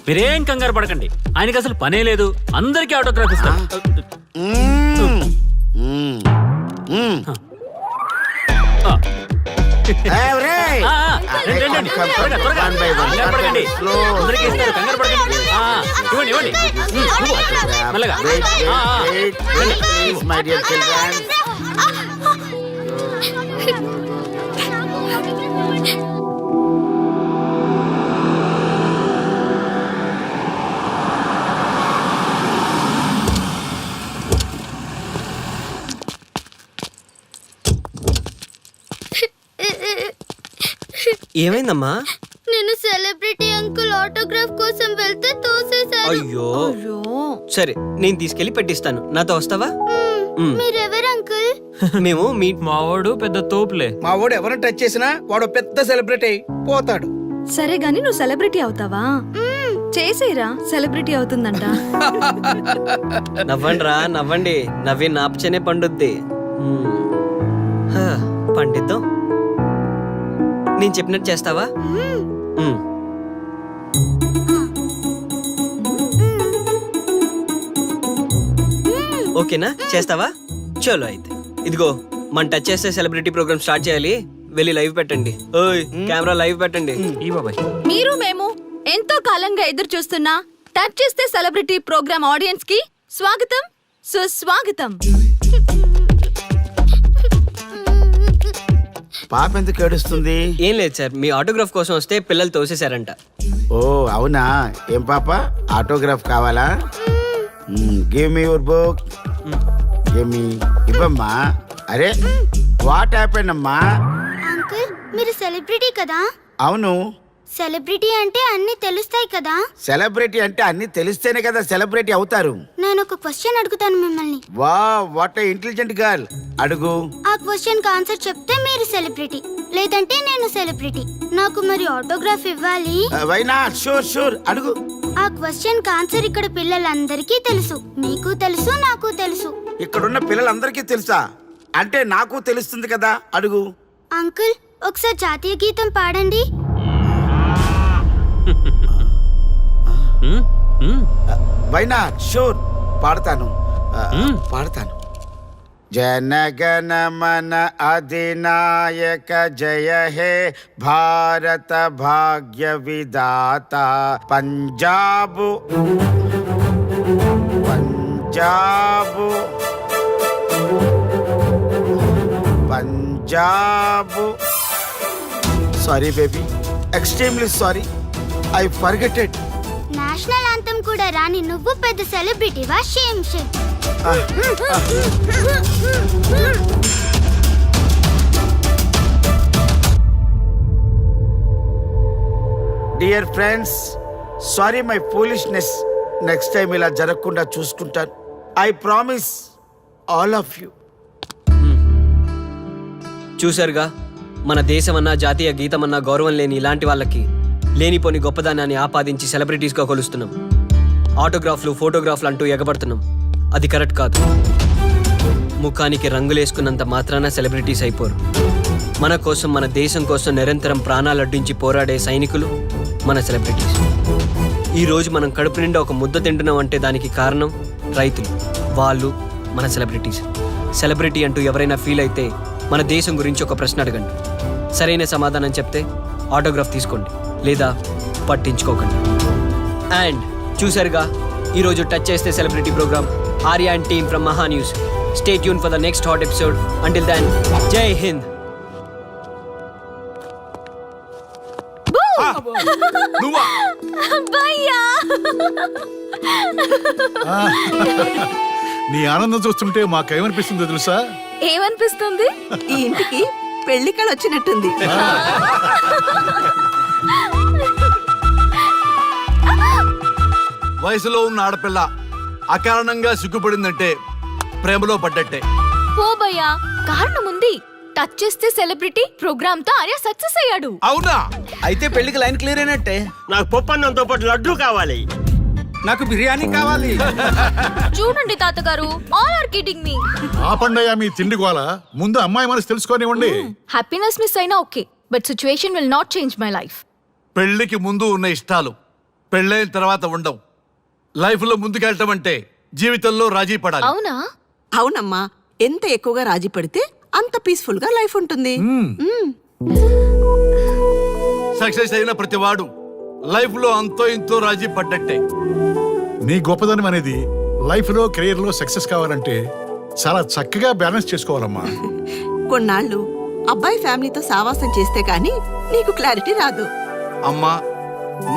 మీరేం కంగారు పడకండి, ఆయనకి అసలు పనే లేదు, అందరికీ ఆటోగ్రాఫ్ ఇస్తాను. ఏమైందమ్మా? నేను సెలబ్రిటీ అంకుల్ ఆటోగ్రాఫ్ కోసం వెళ్తే తోసేశారు. అయ్యో సరే, నేను తీసుకెళ్లి పెట్టిస్తాను. నాతో వస్తావా? మీరెవరు అంకుల్? మేము మీ మావాడు పెద్ద తోపులే. మా వాడు ఎవరిని టచ్ చేసినా వాడు పెద్ద సెలబ్రిటీ పోతాడు. సరే గాని నువ్వు సెలబ్రిటీ అవుతావా? చేసేరా, సెలబ్రిటీ అవుతుందంట. నవ్వండిరా, నవ్వండి. నవ్వి నాపచనే పండుద్ది. పండిద్దాం. నేను చెప్పినట్టు చేస్తావా? ఓకేనా? చేస్తావా? చలో అయితే. ఇదిగో, మన టచ్ చేస్తే సెలబ్రిటీ ప్రోగ్రామ్ స్టార్ట్ చేయాలి. వెళ్ళి లైవ్ పెట్టండి. ఓయ్, కెమెరా లైవ్ పెట్టండి. ఈ బాబాయ్, మీరు మేము ఎంతో కాలంగా ఎదురు చూస్తున్నా టచ్ చేస్తే సెలబ్రిటీ ప్రోగ్రామ్ ఆడియన్స్ కి స్వాగతం, సుస్వాగతం. పాప ఎందుకు ఏడుస్తుంది? ఏం లేదు సార్, మీ ఆటోగ్రాఫ్ కోసం వస్తే పిల్లలు తోసేశారంట. ఓ అవునా? ఏం పాప, ఆటోగ్రాఫ్ కావాలా? Give me your book. Give me. ఇవ్వమ్మా. అరే వాట్ హ్యాపెండ్ అమ్మా? అంకుల్ మీరు సెలబ్రిటీ కదా? అవును. సెలబ్రిటీ అంటే అన్ని తెలుస్తాయి కదా? సెలబ్రిటీ అంటే అన్ని తెలిస్తేనే కదా సెలబ్రిటీ అవుతారు. నేను ఒక క్వశ్చన్ అడుగుతాను మిమ్మల్ని. వా, వాట్ ఇంటెలిజెంట్ గర్ల్. అడుగు. ఆ క్వశ్చన్ కి ఆన్సర్ చెప్తే మీరు సెలబ్రిటీ, లేదంటే నేను సెలబ్రిటీ. నాకు మరి ఆటోగ్రాఫ్ ఇవ్వాలి. Why not? షూర్ షూర్, అడుగు. ఆ క్వశ్చన్ కి ఆన్సర్ ఇక్కడ పిల్లలందరికీ తెలుసు, మీకు తెలుసు, నాకు తెలుసు. ఇక్కడున్న పిల్లలందరికీ తెలుసా? అంటే నాకు తెలుస్తుంది కదా. అడుగు. అంకుల్ ఒకసారి జాతీయ గీతం పాడండి. Why not? షూర్, పాడతాను. పాడతాను. జనగణ మన అధినాయక జయ హే భారత భాగ్య విధాత. Punjab Punjab Punjab. Sorry baby, extremely sorry. I forgeted. National anthem కూడా రాని నువ్వు పెద్ద సెలబ్రిటీవా? Shame shame. Dear friends, sorry my foolishness. Next time ఇలా జరగకుండా చూసుకుంటాను. I promise all of you. చూశారుగా, మన దేశమన్నా జాతీయ గీతమన్నా గౌరవం లేని ఇలాంటి వాళ్ళకి లేనిపోని గొప్పదానాన్ని ఆపాదించి సెలబ్రిటీస్గా కొలుస్తున్నాం. ఆటోగ్రాఫ్లు, ఫోటోగ్రాఫ్లు అంటూ ఎగబడుతున్నాం. అది కరెక్ట్ కాదు. ముఖానికి రంగులేసుకున్నంత మాత్రాన సెలబ్రిటీస్ అయిపోరు. మన కోసం, మన దేశం కోసం నిరంతరం ప్రాణాలు అడ్డించి పోరాడే సైనికులు మన సెలబ్రిటీస్. ఈరోజు మనం కడుపు నిండా ఒక ముద్ద తింటున్నాం అంటే దానికి కారణం రైతులు. వాళ్ళు మన సెలబ్రిటీస్. సెలబ్రిటీ అంటూ ఎవరైనా ఫీల్ అయితే మన దేశం గురించి ఒక ప్రశ్న అడగండి. సరైన సమాధానం చెప్తే ఆటోగ్రాఫ్ తీసుకోండి, లేదా పట్టించుకోకండి. అండ్ చూసారుగా, ఈరోజు టచ్ చేస్తే celebrity program. Arya and team from Maha news. Stay tune for the next hot episode. Until then, Jai Hind. నీ ఆనందం చూస్తుంటే మాకేమనిపిస్తుందో తెలుసా? ఏమనిపిస్తుంది? ఈ ఇంటికి పెళ్లి కళ వచ్చినట్టుంది. వయసులో ఉన్న ఆడపిల్ల అకారణంగా సిగ్గుపడిందంటే ప్రేమలో పడ్డట్టే. పోబయ్యా, కారణం ఉంది. టచ్ చేస్తే సెలబ్రిటీ ప్రోగ్రామ్ తో ఆర్య సక్సెస్ అయ్యాడు. అవునా? అయితే పెళ్లికి లైన్ క్లియర్ అయినట్టే. నాకు పప్పన్నంతో పాటు లడ్డు కావాలి. నాకు బిర్యానీ కావాలి. చూడండి తాతగారు, ఆల్ ఆర్ కిడింగ్ మీ. ఆపండయ్యా మీ తిండి గోల. ముందు అమ్మాయి మనసు తెలుసుకోనివ్వండి. హ్యాపీనెస్ మిస్ అయినా okay, but situation will not change my life. పెళ్లికి ముందు ఉన్న ఇష్టాలు పెళ్ళైన తర్వాత ఉండవు. లైఫ్లో ముందుకెళ్ళటం అంటే జీవితంలో రాజీ పడాలి. అవునా? అవునమ్మా, ఎంత ఎక్కువగా రాజీ పడితే అంత పీస్ఫుల్ గా లైఫ్ ఉంటుంది. సక్సెస్ అయిన ప్రతివాడు లైఫ్లో అంతో ఇంతో రాజీ పడ్డట్టే. నీ గొప్పదనం అనేది లైఫ్లో కెరీర్లో సక్సెస్ కావాలంటే చాలా చక్కగా బ్యాలెన్స్ చేసుకోవాలమ్మా. కొన్నాళ్ళు అబ్బాయి ఫ్యామిలీతో సావాసం చేస్తే గానీ నీకు క్లారిటీ రాదు. అమ్మా,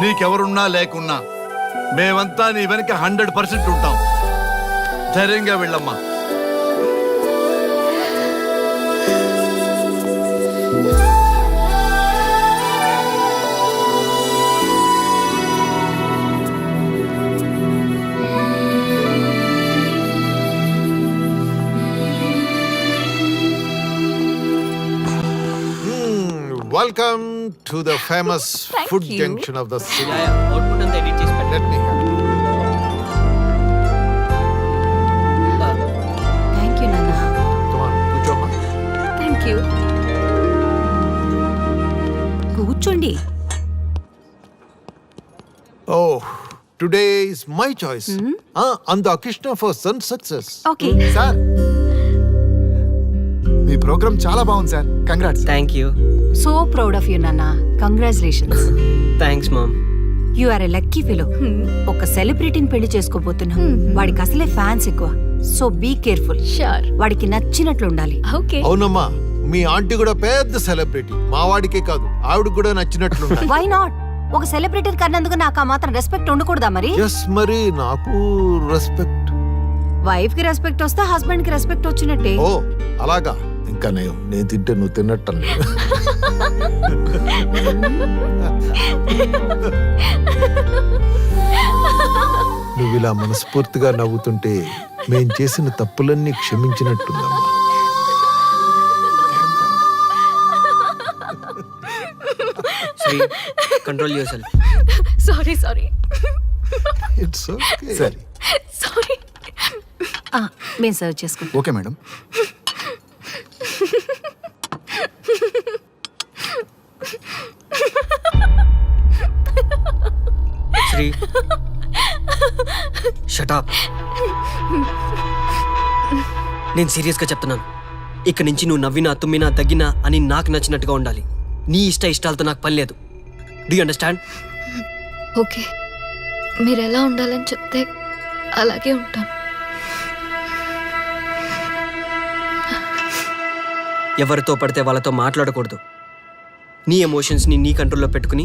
నీకెవరున్నా లేకున్నా మేమంతా నీ వెనక 100% ఉంటాం. ధైర్యంగా వెళ్ళమ్మా. Welcome to the famous food you. junction of the city. Output అంతా ఎడిట్ చేసి పెట్టండి. Let me have it. Thank you నాన్న. Come on, కూర్చోమ్మా. Thank you. కూర్చోండి. Oh, today is my choice. And the Krishna for son success. Okay. Sir మీ program చాలా బాగుంది sir. Congrats. Thank you. So proud of you నాన్న. Congratulations. Thanks mom. You are a lucky fellow. ఒక సెలబ్రిటీని పెళ్లి చేసుకోబోతున్నాం. వాడికి అసలే ఫ్యాన్స్ ఎక్కువ. So be careful. షూర్. వాడికి నచ్చినట్లు ఉండాలి. ఓకే. అవునమ్మా, మీ ఆంటీ కూడా పెద్ద సెలబ్రిటీ. మా వాడికే కాదు, ఆవిడ కూడా నచ్చినట్లు వై నాట్? ఒక సెలబ్రిటీ కన్నందుకు నాకు ఆ మాత్రం రెస్పెక్ట్ ఉండకూడదా మరి? ఎస్, మరి నాకు రెస్పెక్ట్. వైఫ్ కి రెస్పెక్ట్ వస్తే హస్బెండ్ కి రెస్పెక్ట్ వచ్చినట్టే. ఓ అలాగా. ఇంకా నేను తింటే నువ్వు తిన్నట్టు. నువ్వు ఇలా మనస్ఫూర్తిగా నవ్వుతుంటే మేం చేసిన తప్పులన్నీ క్షమించినట్టుందమ్మా. Sri, control your sorry sorry it's okay. సరే సారీ. మేము సర్వ్ చేసుకుంటాం. Okay madam. Sri, shut up. నేను సీరియస్గా చెప్తున్నాను. ఇక్కడి నుంచి నువ్వు నవ్వినా తుమ్మినా తగ్గినా అని నాకు నచ్చినట్టుగా ఉండాలి. నీ ఇష్టాలతో నాకు పని లేదు. Do you understand? ఓకే, మీరు ఎలా ఉండాలని చెప్తే అలాగే ఉంటాను. ఎవరితో పడితే వాళ్ళతో మాట్లాడకూడదు. నీ ఎమోషన్స్ని నీ కంట్రోల్లో పెట్టుకుని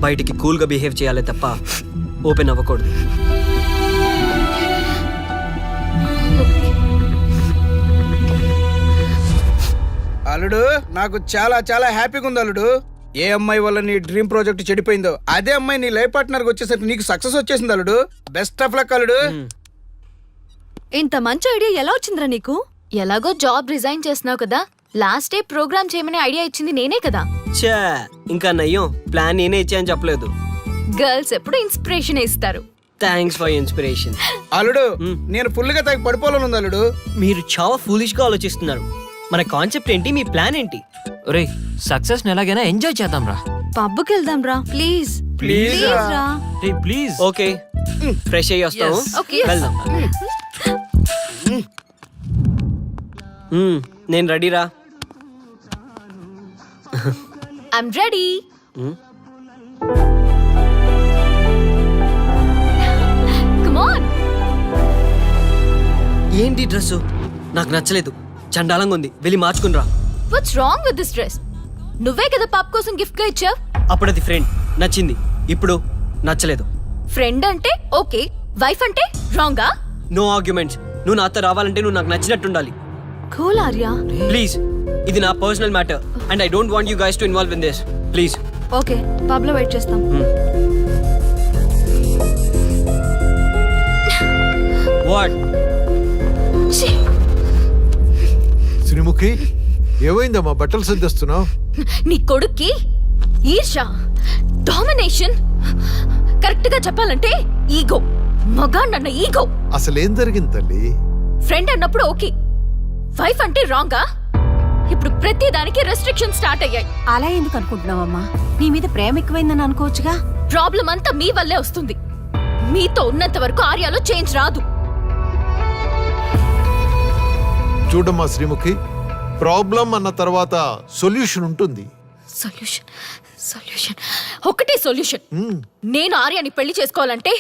బయటికి కూల్గా బిహేవ్ చేయాలి తప్ప ఓపెన్ అవ్వకూడదు. అల్లుడు, నాకు చాలా చాలా హ్యాపీగా ఉంది అల్లుడు. ఏ అమ్మాయి వల్ల నీ డ్రీమ్ ప్రాజెక్ట్ చెడిపోయిందో అదే అమ్మాయి నీ లైఫ్ పార్ట్నర్ వచ్చేసరికి నీకు సక్సెస్ వచ్చేసింది అల్లుడు. బెస్ట్ ఆఫ్ లక్ అల్లుడు. ఇంత మంచి ఐడియా ఎలా వచ్చిందిరా నీకు? ఎలాగో జాబ్ రిజైన్ చేస్తున్నావు కదా, లాస్ట్ డే ప్రోగ్రామ్ చేయమని ఐడియా ఇచ్చింది నేనే కదా. చా, ఇంకా నయ్యం. ప్లాన్ నేనే ఇచ్చాయని చెప్పలేదు. గర్ల్స్ ఎప్పుడు ఇన్స్పిరేషన్ ఇస్తారు. Thanks for inspiration. అల్లుడు, నేను ఫుల్ గా తగ్గ పడిపోవాలని ఉంది అల్లుడు. మీరు చాలా ఫూలిష్ గా ఆలోచిస్తున్నారు. మన కాన్సెప్ట్ ఏంటి? మీ ప్లాన్ ఏంటి? ఒరే, సక్సెస్ ని ఎలాగైనా ఎంజాయ్ చేద్దాం రా. పబ్కి వెళ్దాం రా ప్లీజ్. ప్లీజ్ రా. రే ప్లీజ్. ఓకే, ఫ్రెష్ అయ్యి వస్తాము. Okay. వెళ్దాం. నేను రెడీరా. I'm ready. Come on. ఏంటి డ్రెస్? నాకు నచ్చలేదు. చండాలంగా ఉంది. వెళ్ళి మార్చుకునిరా. What's wrong with this dress? నువ్వే కదా పాప్ కోసం గిఫ్ట్ గా ఇచ్చావు. అప్పుడు అది ఫ్రెండ్, నచ్చింది. ఇప్పుడు నచ్చలేదు. ఫ్రెండ్ అంటే ఓకే, వైఫ్ అంటే రాంగా? No arguments. నువ్వు నాతో రావాలంటే నువ్వు నాకు నచ్చినట్టు ఉండాలి. కూల్ ఆర్యా. ప్లీజ్, ఇది నా personal matter and I don't want you guys to involve in this. Please. Okay, pub లో వెయిట్ చేస్తాం. వాట్? శ్రీముఖి, ఏమైందమ్మా? బట్టలు సర్దిస్తున్నావు? నీ కొడుక్కి ఈర్ష, డామినేషన్, కరెక్ట్ గా చెప్పాలంటే ఈగో. మగాండన్న ఈగో. అసలేం జరిగింది తల్లి? ఫ్రెండ్ అన్నప్పుడు ఓకే, వైఫ్ అంటే రాంగా? ఇప్పుడు ప్రతి దానికి రెస్ట్రిక్షన్ స్టార్ట్ అయ్యాయి. అలా ఎందుకు అనుకుంటున్నావమ్మా? నీ మీద ప్రేమ ఎక్కువైందని అనుకోవచ్చుగా. ప్రాబ్లం అంతా మీ వల్లే వస్తుంది. మీతో ఉన్నంత వరకు ఆర్యాలో చేంజ్ రాదు. చూడమ్మా శ్రీముఖి, ప్రాబ్లం అన్న తర్వాత సొల్యూషన్ ఉంటుంది. సొల్యూషన్ సొల్యూషన్ ఒకటే సొల్యూషన్. నేను ఆర్యాని పెళ్లి చేసుకోవాలంటే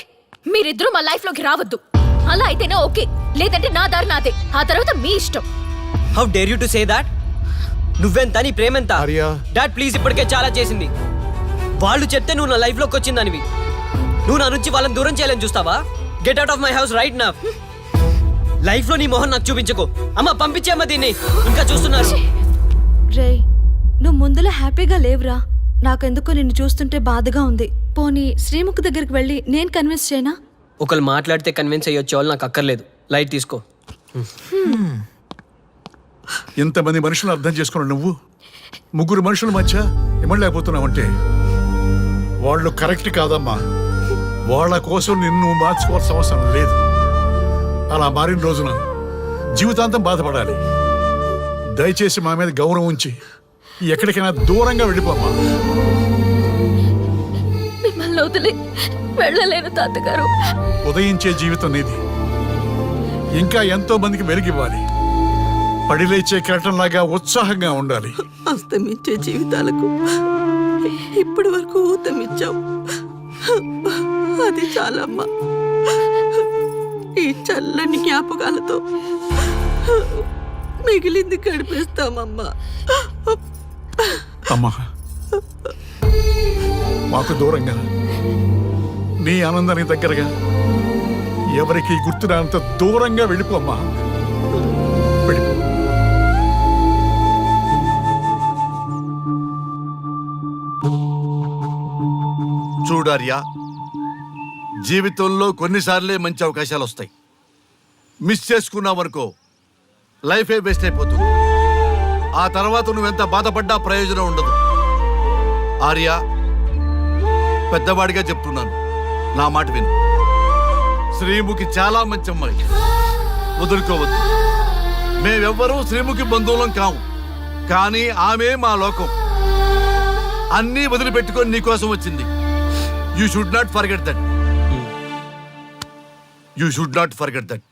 మీరిద్దరూ మా లైఫ్ లోకి రావద్దు. అలా అయితేనే ఓకే, లేదంటే నా దారి నాదే. ఆ తర్వాత మీ ఇష్టం. How dare you to say that? నువ్వెంత నీ ప్రేమెంత? ఆర్యా. డాడ్ ప్లీజ్, ఇప్పటికే చాలా చేసింది. వాళ్ళు చెప్తే నువ్వు నా లైఫ్ లోకి వచ్చిందనివి. నువ్వు నా నుంచి వాళ్ళని దూరం చేయాలని చూస్తావా? Get out of my house right now. Life లో నీ మొహం నాకు చూపించకు. అమ్మ పంపించేమ్మ దీన్ని, ఇంకా చూస్తున్నారు. రే, నువ్వు ముందులో హ్యాపీగా లేవురా. నాకెందుకో నిన్ను చూస్తుంటే బాధగా ఉంది. పోనీ శ్రీముఖ్ దగ్గరికి వెళ్ళి నేను కన్విన్స్ చేయనా? ఒకళ్ళు మాట్లాడితే కన్విన్స్ అయ్యొచ్చే వాళ్ళు నాకు అక్కర్లేదు. లైట్ తీసుకో. ఇంతమంది మనుషులు అర్థం చేసుకున్న నువ్వు ముగ్గురు మనుషుల మధ్య ఇమ్మలేకపోతున్నావంటే వాళ్ళు కరెక్ట్ కాదమ్మా. వాళ్ళ కోసం నిన్ను మార్చుకోవాల్సిన అవసరం లేదు. అలా మారిన రోజున జీవితాంతం బాధపడాలి. దయచేసి మా మీద గౌరవం ఉంచి ఎక్కడికైనా దూరంగా వెళ్ళిపోమ్మా. మిమ్మల్ని వదిలి వెళ్ళలేను తాతగారు. ఉదయించే జీవితం నీది. ఇంకా ఎంతో మందికి వెలిగివ్వాలి. పడిలేచే కెరటంలాగా ఉత్సాహంగా ఉండాలి. అస్తమించే జీవితాలకు ఇప్పటి వరకు ఊతమిచ్చావు. అది చాలమ్మా. ఈ చల్లని జ్ఞాపకాలతో మిగిలింది గడిపేస్తామమ్మా. అమ్మా, మాకు దూరంగా నీ ఆనందానికి దగ్గరగా ఎవరికి గుర్తురానంత దూరంగా వెళ్ళిపోమ్మా. వెళ్ళిపో. చూడార్యా, జీవితంలో కొన్నిసార్లే మంచి అవకాశాలు వస్తాయి. మిస్ చేసుకున్నావనుకో లైఫే వేస్ట్ అయిపోతుంది. ఆ తర్వాత నువ్వెంత బాధపడ్డా ప్రయోజనం ఉండదు. ఆర్య, పెద్దవాడిగా చెప్తున్నాను, నా మాట విను. శ్రీముఖి చాలా మంచి అమ్మాయి, వదులుకోవద్దు. మేమెవ్వరూ శ్రీముఖి బంధువులం కాము, కానీ ఆమె మా లోకం. అన్నీ వదిలిపెట్టుకొని నీకోసం వచ్చింది. You should not forget that. You should not forget that.